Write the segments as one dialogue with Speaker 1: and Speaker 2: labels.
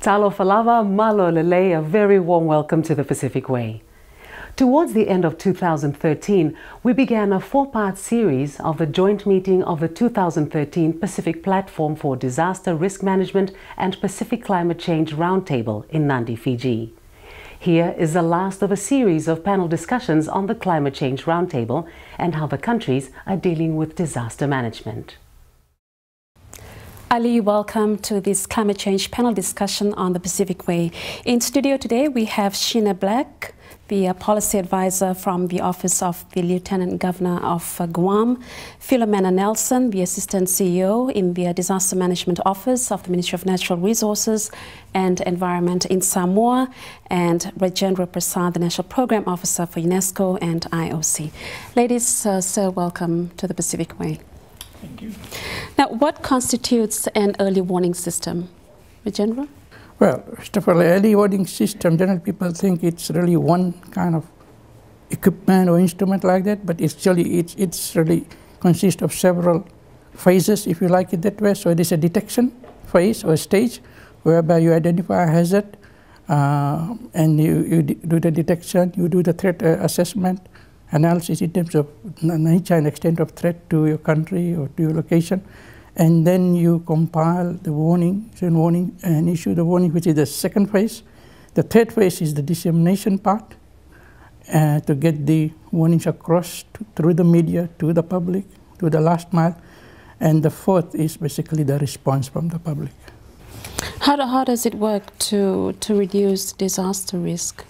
Speaker 1: Talo Falava, Malo Lele, a very warm welcome to the Pacific Way. Towards the end of 2013, we began a four-part series of the joint meeting of the 2013 Pacific Platform for Disaster Risk Management and Pacific Climate Change Roundtable in Nadi, Fiji. Here is the last of a series of panel discussions on the Climate Change Roundtable and how the countries are dealing with disaster management.
Speaker 2: Ali, welcome to this climate change panel discussion on the Pacific Way. In studio today, we have Sheena Black, the policy advisor from the Office of the Lieutenant Governor of Guam, Philomena Nelson, the Assistant CEO in the Disaster Management Office of the Ministry of Natural Resources and Environment in Samoa, and Rajendra Prasad, the National Program Officer for UNESCO and IOC. Ladies, sir, welcome to the Pacific Way.
Speaker 3: Thank you.
Speaker 2: Now, what constitutes an early warning system? Rajendra?
Speaker 3: Well, first of all, early warning system, generally people think it's really one kind of equipment or instrument like that, but it's really consists of several phases, if you like it that way. So it is a detection phase or stage whereby you identify a hazard and you do the detection, you do the threat assessment, analysis in terms of nature and extent of threat to your country or to your location, and then you compile the warning and issue the warning, which is the second phase. The third phase is the dissemination part, to get the warnings across through the media to the public, to the last mile, and the fourth is basically the response from the public.
Speaker 2: How does it work to reduce disaster risk?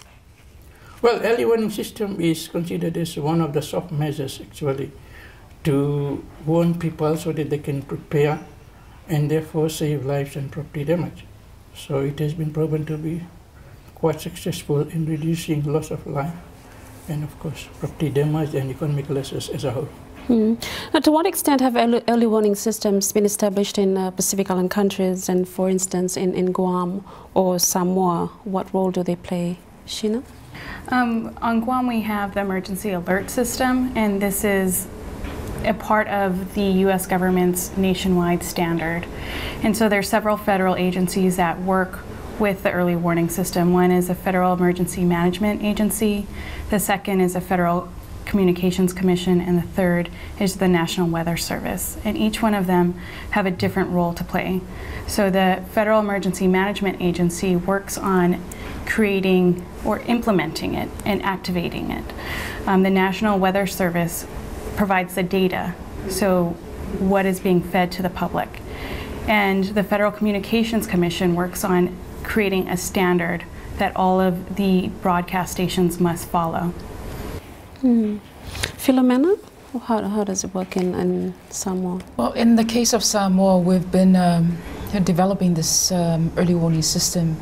Speaker 3: Well, early warning system is considered as one of the soft measures actually to warn people so that they can prepare and therefore save lives and property damage. So it has been proven to be quite successful in reducing loss of life and of course property damage and economic losses as a whole.
Speaker 2: Now, to what extent have early warning systems been established in Pacific Island countries, and for instance in Guam or Samoa? What role do they play? Sheena?
Speaker 4: On Guam, we have the emergency alert system, and this is a part of the U.S. government's nationwide standard. And so there are several federal agencies that work with the early warning system. One is a Federal Emergency Management Agency, the second is a Federal Communications Commission, and the third is the National Weather Service. And each one of them have a different role to play. So the Federal Emergency Management Agency works on creating or implementing it and activating it. The National Weather Service provides the data, so what is being fed to the public. And the Federal Communications Commission works on creating a standard that all of the broadcast stations must follow.
Speaker 2: Philomena, how does it work in Samoa?
Speaker 5: Well, in the case of Samoa, we've been developing this early warning system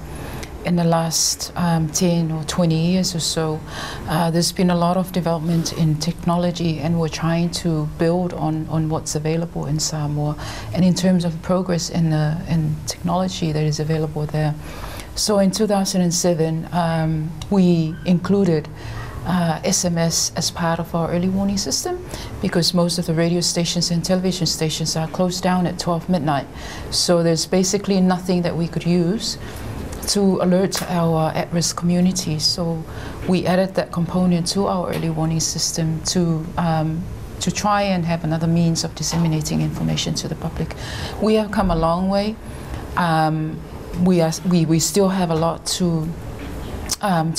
Speaker 5: in the last 10 or 20 years or so. There's been a lot of development in technology, and we're trying to build on what's available in Samoa and in terms of progress in technology that is available there. So in 2007, we included SMS as part of our early warning system, because most of the radio stations and television stations are closed down at 12 midnight. So there's basically nothing that we could use to alert our at-risk communities. So we added that component to our early warning system to try and have another means of disseminating information to the public. We have come a long way. We still have a lot to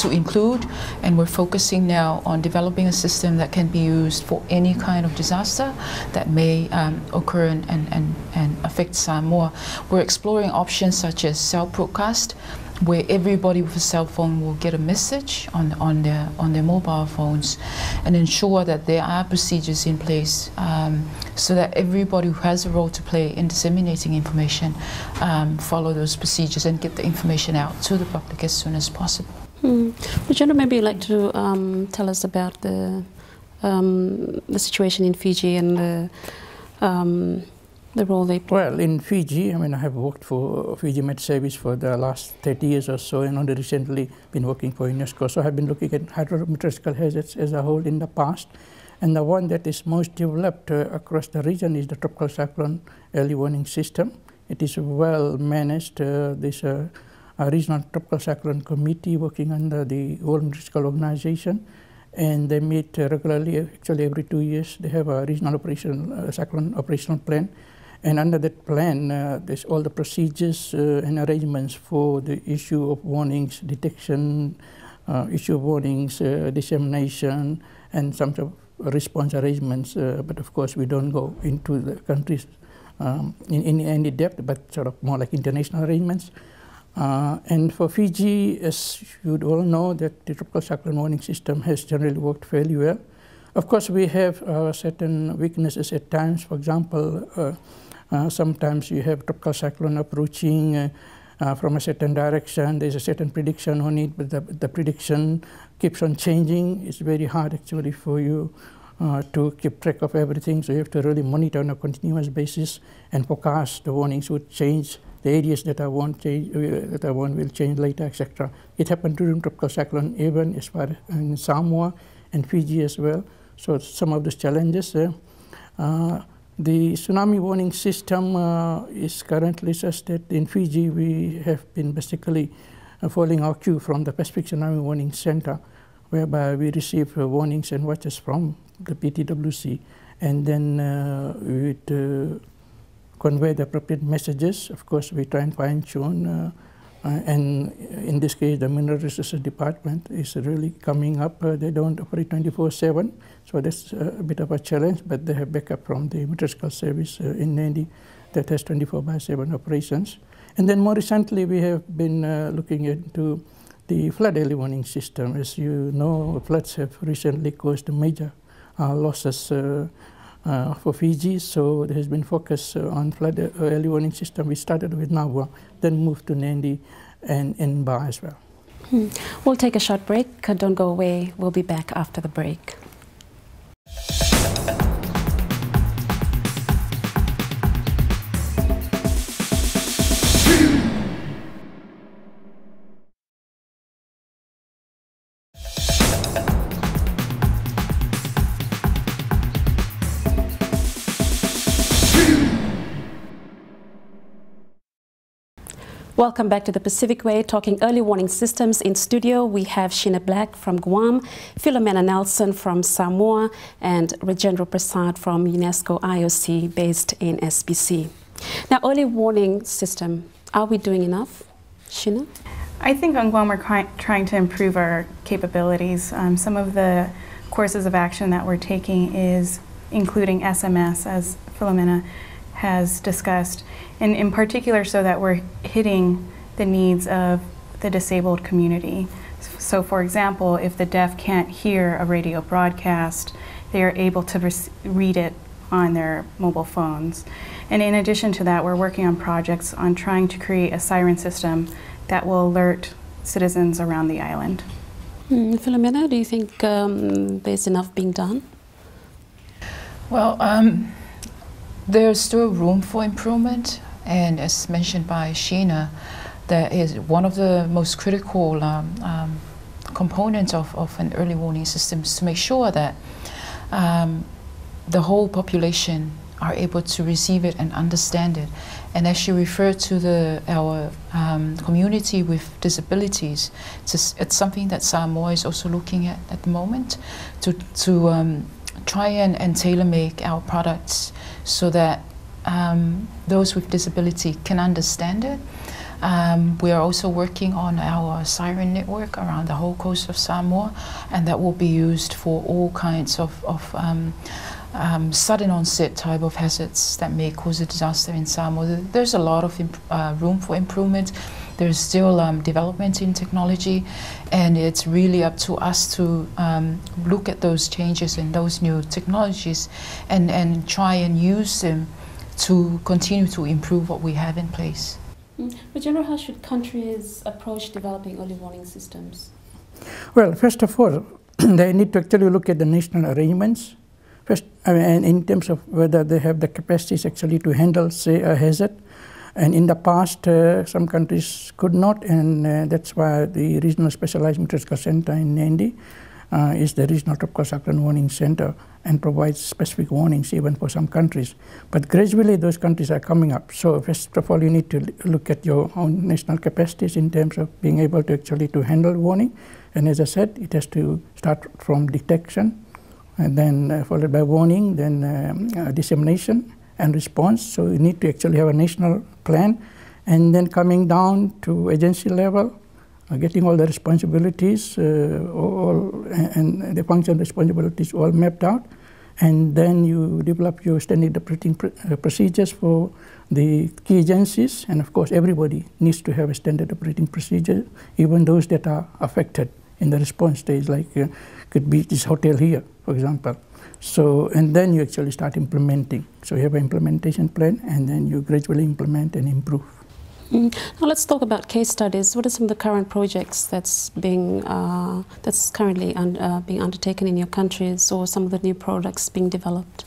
Speaker 5: include, and we're focusing now on developing a system that can be used for any kind of disaster that may occur and affect Samoa. We're exploring options such as cell broadcast, where everybody with a cell phone will get a message on their mobile phones, and ensure that there are procedures in place so that everybody who has a role to play in disseminating information follow those procedures and get the information out to the public as soon as possible.
Speaker 2: Would you maybe like to tell us about the situation in Fiji and the role they play?
Speaker 3: Well, in Fiji, I mean, I have worked for Fiji Met Service for the last 30 years or so, and only recently been working for UNESCO. So I've been looking at hydrometeorological hazards as a whole in the past. And the one that is most developed across the region is the tropical cyclone early warning system. It is well managed. This a regional tropical cyclone committee working under the World Meteorological Organization, and they meet regularly. Actually, every 2 years they have a regional cyclone operational plan, and under that plan there's all the procedures and arrangements for the issue of warnings, detection, issue of warnings, dissemination, and some sort of response arrangements. But of course, we don't go into the countries in any depth, but sort of more like international arrangements. And for Fiji, as you all know, that the tropical cyclone warning system has generally worked fairly well. Of course, we have certain weaknesses at times. For example, sometimes you have tropical cyclone approaching from a certain direction. There's a certain prediction on it, but the prediction keeps on changing. It's very hard actually for you to keep track of everything. So you have to really monitor on a continuous basis and forecast. The warnings would change. The areas that I want will change later, etc. It happened during tropical cyclone even as far as in Samoa and Fiji as well. So some of those challenges. The tsunami warning system is currently such that in Fiji we have been basically following our cue from the Pacific Tsunami Warning Center, whereby we receive warnings and watches from the PTWC, and then we would convey the appropriate messages. Of course, we try and fine-tune, and in this case, the Mineral Resources Department is really coming up. They don't operate 24/7, so that's a bit of a challenge, but they have backup from the Meteorological Service in Nadi that has 24/7 operations. And then more recently, we have been looking into the flood early warning system. As you know, floods have recently caused major losses for Fiji, so there has been focus on flood early warning system. We started with Naua, then moved to Nadi and Ba as well.
Speaker 2: We'll take a short break. Don't go away. We'll be back after the break. Welcome back to the Pacific Way, talking early warning systems. In studio, we have Sheena Black from Guam, Philomena Nelson from Samoa, and Rajendra Prasad from UNESCO IOC based in SBC. Now, early warning system, are we doing enough, Sheena?
Speaker 4: I think on Guam we're trying to improve our capabilities. Some of the courses of action that we're taking is including SMS, as Philomena has discussed, and in particular so that we're hitting the needs of the disabled community. So for example, if the deaf can't hear a radio broadcast, they are able to read it on their mobile phones. And in addition to that, we're working on projects on trying to create a siren system that will alert citizens around the island.
Speaker 2: Philomena, do you think there's enough being done?
Speaker 5: Well, there's still room for improvement, and as mentioned by Sheena, that is one of the most critical components of an early warning system is to make sure that the whole population are able to receive it and understand it. And as she referred to our community with disabilities, it's something that Samoa is also looking at the moment to try and tailor-make our products so that those with disability can understand it. We are also working on our siren network around the whole coast of Samoa, and that will be used for all kinds of sudden onset type of hazards that may cause a disaster in Samoa. There's a lot of room for improvement. There's still development in technology, and it's really up to us to look at those changes and those new technologies and try and use them to continue to improve what we have in place.
Speaker 2: But General, how should countries approach developing early warning systems?
Speaker 3: Well, first of all, they need to actually look at the national arrangements. First, in terms of whether they have the capacities actually to handle, say, a hazard. And in the past, some countries could not, and that's why the Regional Specialized Meteorological Center in Nadi is the Regional Tropical Cyclone Warning Center and provides specific warnings even for some countries. But gradually those countries are coming up. So first of all, you need to look at your own national capacities in terms of being able to actually to handle warning. And as I said, it has to start from detection, and then followed by warning, then dissemination and response. So you need to actually have a national plan, and then coming down to agency level, getting all the responsibilities and the function responsibilities all mapped out, and then you develop your standard operating procedures for the key agencies, and of course everybody needs to have a standard operating procedure, even those that are affected in the response stage, like could be this hotel here, for example. So, and then you actually start implementing. So you have an implementation plan, and then you gradually implement and improve.
Speaker 2: Now let's talk about case studies. What are some of the current projects that's being currently being undertaken in your countries, or some of the new products being developed?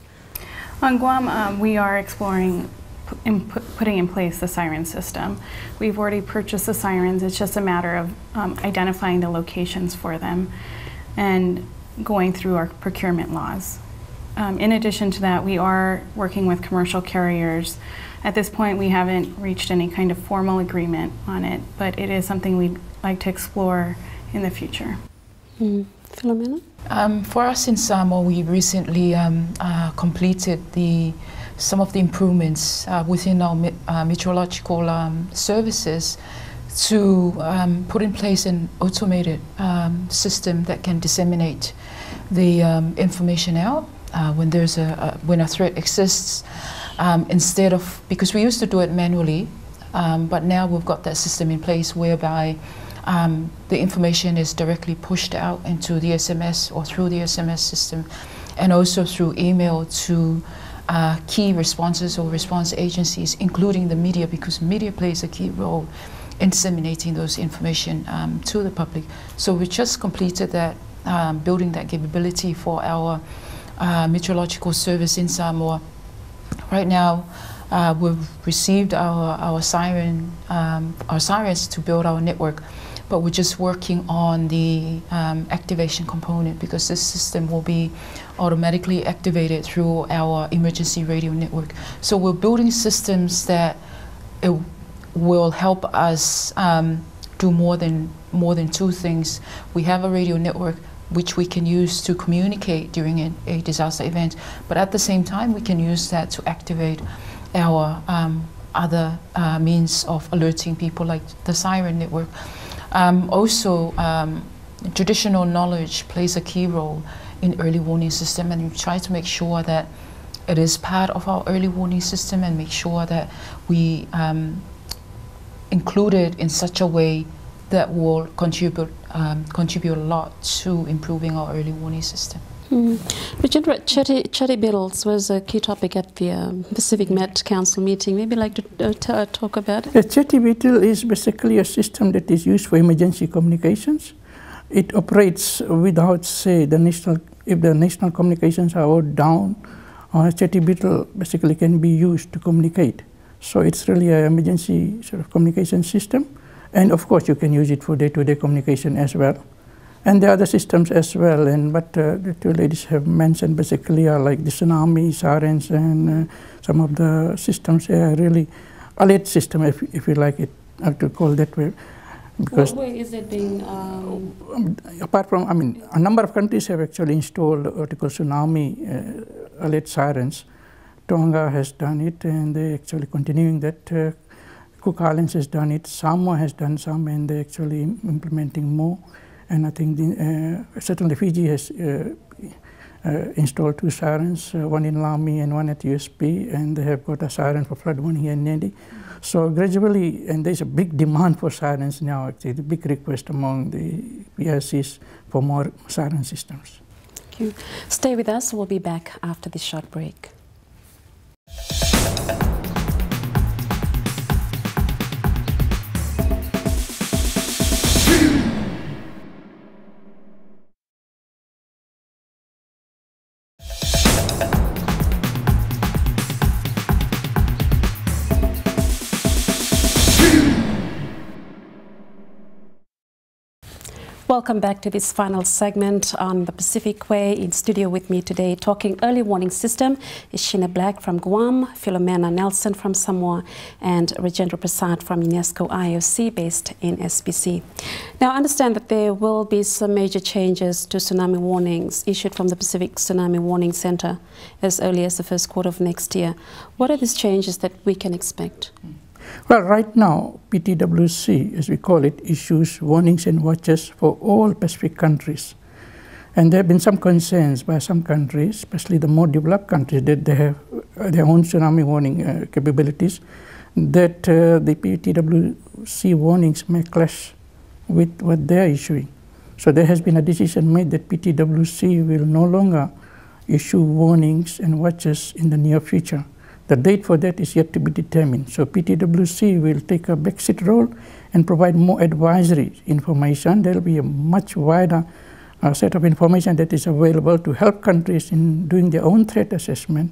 Speaker 4: On Guam, we are exploring putting in place the siren system. We've already purchased the sirens. It's just a matter of identifying the locations for them and going through our procurement laws. In addition to that, we are working with commercial carriers. At this point, we haven't reached any kind of formal agreement on it, but it is something we'd like to explore in the future.
Speaker 2: Philomena?
Speaker 5: For us in Samoa, we recently completed some of the improvements within our meteorological services to put in place an automated system that can disseminate the information out when there's when a threat exists. Instead of, because we used to do it manually, but now we've got that system in place whereby the information is directly pushed out into the SMS or through the SMS system, and also through email to key responses or response agencies, including the media, because media plays a key role in disseminating those information to the public. So we just completed that, building that capability for our meteorological service in Samoa. Right now, we've received our sirens to build our network, but we're just working on the activation component, because this system will be automatically activated through our emergency radio network. So we're building systems that it will help us do more than two things. We have a radio network which we can use to communicate during a disaster event, but at the same time we can use that to activate our other means of alerting people, like the siren network. Also, traditional knowledge plays a key role in early warning system, and we try to make sure that it is part of our early warning system, and make sure that we include it in such a way that will contribute a lot to improving our early warning system.
Speaker 2: Richard, chatty beetles was a key topic at the Pacific Met Council meeting. Maybe you'd like to talk about it?
Speaker 3: The chatty beetle is basically a system that is used for emergency communications. It operates without, say, if the national communications are all down, a chatty beetle basically can be used to communicate. So it's really an emergency sort of communication system. And of course, you can use it for day-to-day communication as well. And the other systems as well. And what the two ladies have mentioned basically are like the Tsunami, sirens, and some of the systems are really alert system, if you like it, I have to call that way. Because
Speaker 2: what way is it being?
Speaker 3: Apart from, I mean, a number of countries have actually installed what we call Tsunami alert sirens. Tonga has done it, and they're actually continuing that. Cook Islands has done it, Samoa has done some, and they're actually implementing more. And I think certainly Fiji has installed 2 sirens, one in Lami and one at USP, and they have got a siren for flood warning here in Nadi. So gradually, and there's a big demand for sirens now, actually, the big request among the PRCs for more siren systems.
Speaker 2: Thank you. Stay with us, we'll be back after this short break. Welcome back to this final segment on the Pacific Way. In studio with me today talking early warning system is Sheena Black from Guam, Philomena Nelson from Samoa, and Rajendra Prasad from UNESCO IOC based in SBC. Now I understand that there will be some major changes to tsunami warnings issued from the Pacific Tsunami Warning Center as early as the first quarter of next year. What are these changes that we can expect?
Speaker 3: Well, right now, PTWC, as we call it, issues warnings and watches for all Pacific countries. And there have been some concerns by some countries, especially the more developed countries, that they have their own tsunami warning capabilities, that the PTWC warnings may clash with what they are issuing. So there has been a decision made that PTWC will no longer issue warnings and watches in the near future. The date for that is yet to be determined. So PTWC will take a backseat role and provide more advisory information. There will be a much wider set of information that is available to help countries in doing their own threat assessment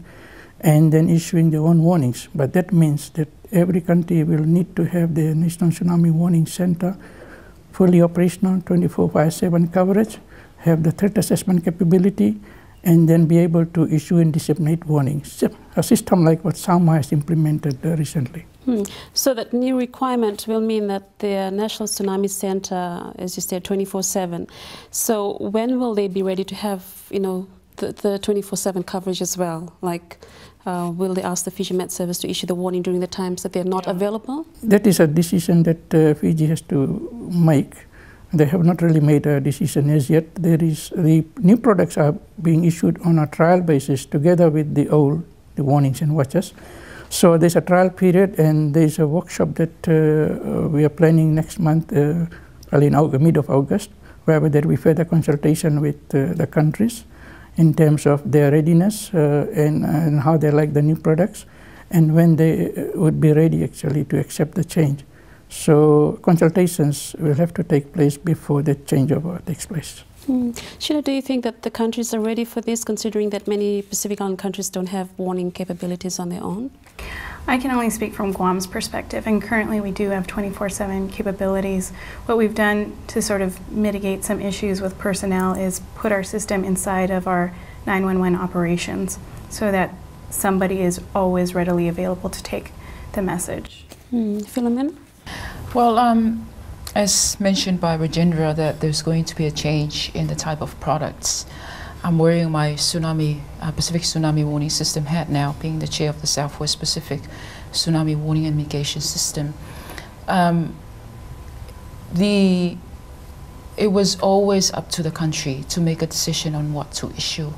Speaker 3: and then issuing their own warnings. But that means that every country will need to have their National Tsunami Warning Center fully operational, 24/7 coverage, have the threat assessment capability, and then be able to issue and disseminate warnings. A system like what Samoa has implemented recently.
Speaker 2: So that new requirement will mean that the National Tsunami Center, as you said, 24/7. So when will they be ready to have, the 24/7 coverage as well? Like, will they ask the Fiji Met Service to issue the warning during the times that they're not available?
Speaker 3: That is a decision that Fiji has to make. They have not really made a decision as yet. The new products are being issued on a trial basis together with the warnings and watches. So there's a trial period and there's a workshop that we are planning next month, probably in mid of August, where there will be further consultation with the countries in terms of their readiness and how they like the new products and when they would be ready actually to accept the change. So consultations will have to take place before the changeover takes place.
Speaker 2: Sheena, do you think that the countries are ready for this, considering that many Pacific Island countries don't have warning capabilities on their own?
Speaker 4: I can only speak from Guam's perspective, and currently we do have 24/7 capabilities. What we've done to sort of mitigate some issues with personnel is put our system inside of our 911 operations so that somebody is always readily available to take the message.
Speaker 2: Philomena?
Speaker 5: Well, as mentioned by Rajendra, that there's going to be a change in the type of products. I'm wearing my Pacific Tsunami Warning System hat now, being the chair of the Southwest Pacific Tsunami Warning and Mitigation System. It was always up to the country to make a decision on what to issue,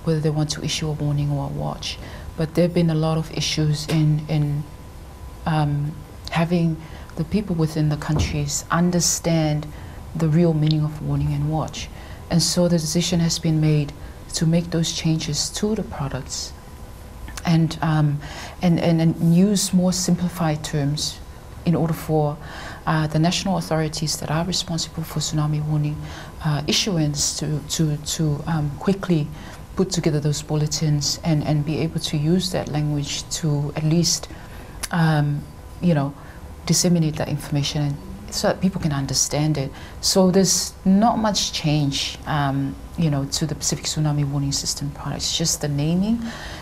Speaker 5: whether they want to issue a warning or a watch. But there have been a lot of issues in having the people within the countries understand the real meaning of warning and watch. And so the decision has been made to make those changes to the products and use more simplified terms in order for the national authorities that are responsible for tsunami warning issuance to quickly put together those bulletins and be able to use that language to at least disseminate that information so that people can understand it. So there's not much change, to the Pacific Tsunami Warning System products. It's just the naming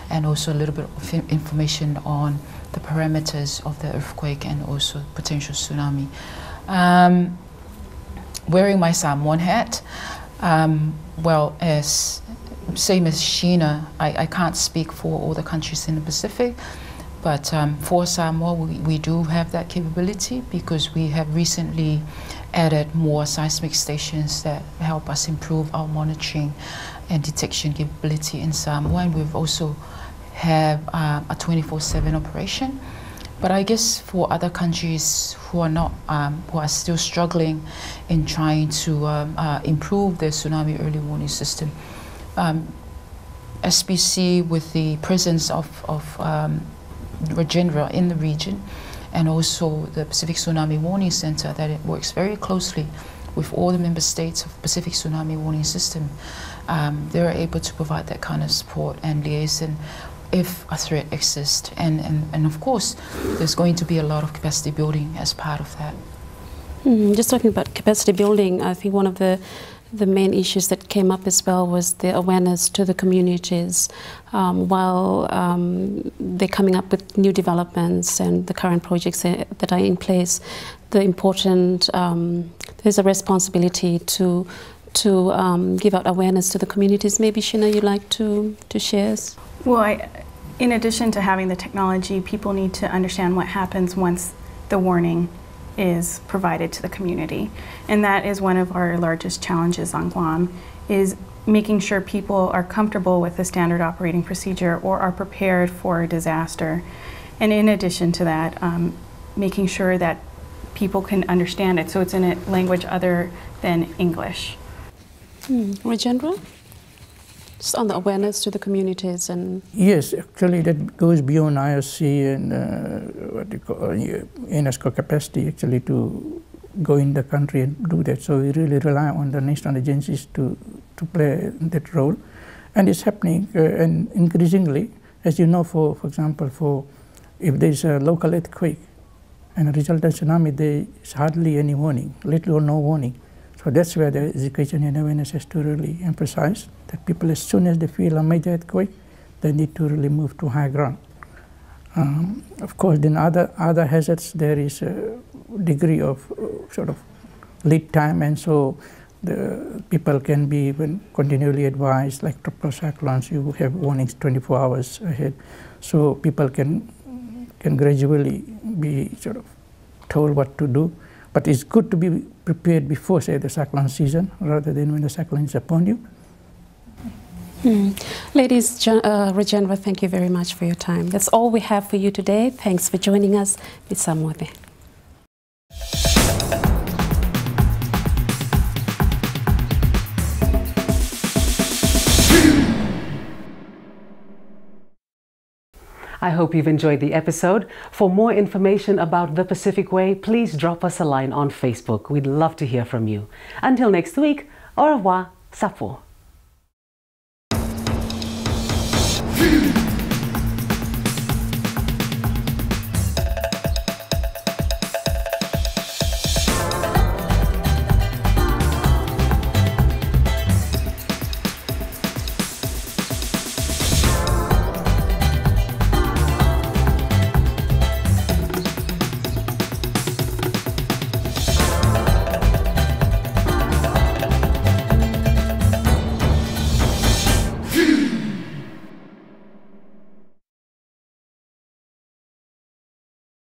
Speaker 5: and also a little bit of information on the parameters of the earthquake and also potential tsunami. Wearing my Samoan hat, same as Sheena, I can't speak for all the countries in the Pacific. But for Samoa, we do have that capability because we have recently added more seismic stations that help us improve our monitoring and detection capability in Samoa. And we've also have a 24/7 operation. But I guess for other countries who are still struggling in trying to improve their tsunami early warning system, SBC, with the presence of Rajendra in the region, and also the Pacific Tsunami Warning Center, that it works very closely with all the member states of Pacific Tsunami Warning System. They're able to provide that kind of support and liaison if a threat exists. And of course, there's going to be a lot of capacity building as part of that.
Speaker 2: Just talking about capacity building, I think one of the main issues that came up as well was the awareness to the communities while they're coming up with new developments and the current projects that are in place. The important, there's a responsibility to give out awareness to the communities. Maybe Sheena, you'd like to share?
Speaker 4: Well, in addition to having the technology, people need to understand what happens once the warning is provided to the community. And that is one of our largest challenges on Guam, is making sure people are comfortable with the standard operating procedure or are prepared for a disaster. And in addition to that, making sure that people can understand it, so it's in a language other than English.
Speaker 2: Rajendra? Just on the awareness to the communities and...
Speaker 3: Yes, actually that goes beyond IOC and what you call UNESCO capacity actually to go in the country and do that. So we really rely on the national agencies to play that role. And it's happening and increasingly, as you know, for example, if there's a local earthquake and a resultant tsunami, there is hardly any warning, little or no warning. So that's where the education and awareness has to really emphasize that people, as soon as they feel a major earthquake, they need to really move to high ground. Of course, then other hazards, there is a degree of sort of lead time, and so the people can be even continually advised, like tropical cyclones, you have warnings 24 hours ahead. So people can gradually be sort of told what to do. But it's good to be prepared before, say, the cyclone season, rather than when the cyclone is upon you.
Speaker 2: Ladies, Rajendra, thank you very much for your time. That's all we have for you today. Thanks for joining us. Mitsamode.
Speaker 1: I hope you've enjoyed the episode. For more information about the Pacific Way, please drop us a line on Facebook. We'd love to hear from you. Until next week, au revoir, sapo.